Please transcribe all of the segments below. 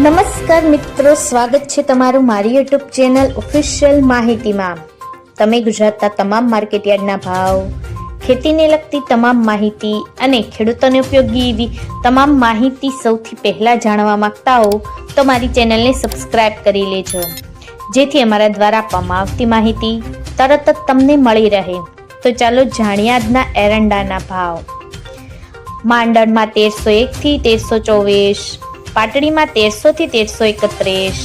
નમસ્કાર મિત્રો, સ્વાગત છે તમારું મારી યુટ્યુબ ચેનલ ઓફિશિયલ માહિતીમાં। તમે ગુજરાતના તમામ માર્કેટયાર્ડના ભાવ, ખેતીને લગતી તમામ માહિતી અને ખેડૂતોને ઉપયોગી એવી તમામ માહિતી સૌથી પહેલા જાણવા માંગતા હો તો મારી ચેનલને સબસ્ક્રાઇબ કરી લેજો, જેથી અમારા દ્વારા આપવામાં આવતી માહિતી તરત જ તમને મળી રહે। તો ચાલો જાણીએ આજના એરંડાના ભાવ। માંડળમાં 1301 થી 1324, પાટડીમાં 1300 થી 1331,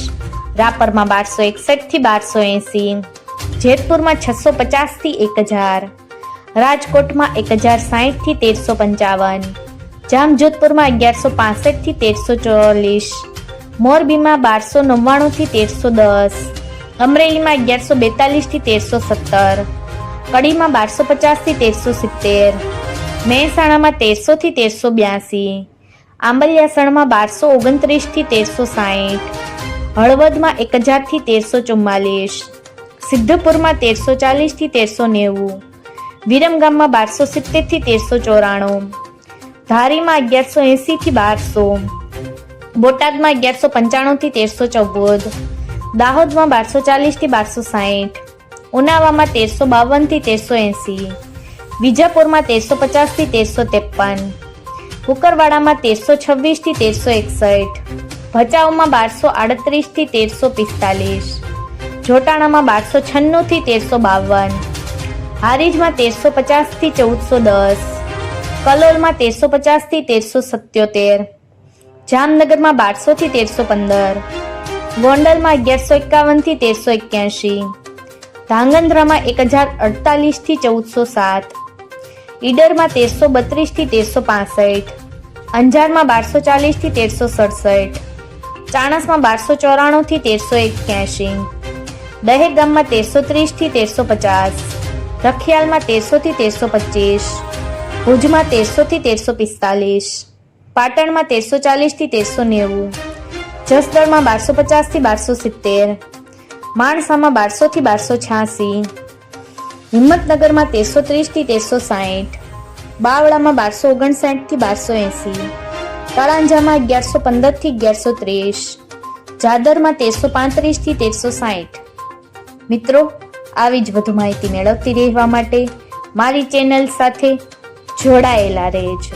રાપરમાં 1261 થી 1280, જેતપુરમાં 650 થી 1000, રાજકોટમાં 1060 થી 1355, જામજોધપુરમાં 1165 થી 1344, મોરબીમાં 1299 થી 1310, અમરેલીમાં 1142 થી 1317, કડીમાં 1250 થી 1370, મહેસાણામાં 1300 થી 1382, આંબલિયાસણમાં 1229 થી 1360, હળવદમાં 1000 થી 1344, સિદ્ધપુરમાં 1340 થી 1390, વિરમગામમાં 1270 થી 1394, ધારીમાં 1180 થી 1200, બોટાદમાં 1195 થી 1314, દાહોદમાં 1240 થી 1260, ઉનાવામાં 1352 થી 1380, વિજાપુરમાં 1350 થી 1353, કુકરવાડામાં 1326 થી 1361, ભચાઉમાં 1238 થી 1345, જોટાણામાં 1296 થી 1352, હારીજમાં 1350 થી 1410, કલોલમાં 1350 થી 1377, જામનગરમાં 1200 થી 1315, ગોંડલમાં 1151 થી 1381, ધાંગધ્રામાં 1048 થી 1407, ઈડરમાં 1332 થી 1365, અંજારમાં 1240 થી 1367, ચાણસમાં 1294 થી 1381, દહેગામમાં 1330 થી 1350, રખિયાલમાં 1300 થી 1325, ભુજમાં 1300 થી 1345, પાટણમાં 1340 થી 1390, જસદણમાં 1250 થી 1270, માણસામાં 1200 થી 1286, હિંમતનગરમાં 1330 થી 1360, બાવળામાં 1259 થી 1280, તળાંજામાં 1115 થી 1130, જાદરમાં 1335 થી 1360। મિત્રો, આવી જ વધુ માહિતી મેળવતી રહેવા માટે મારી ચેનલ સાથે જોડાયેલા રહેજો।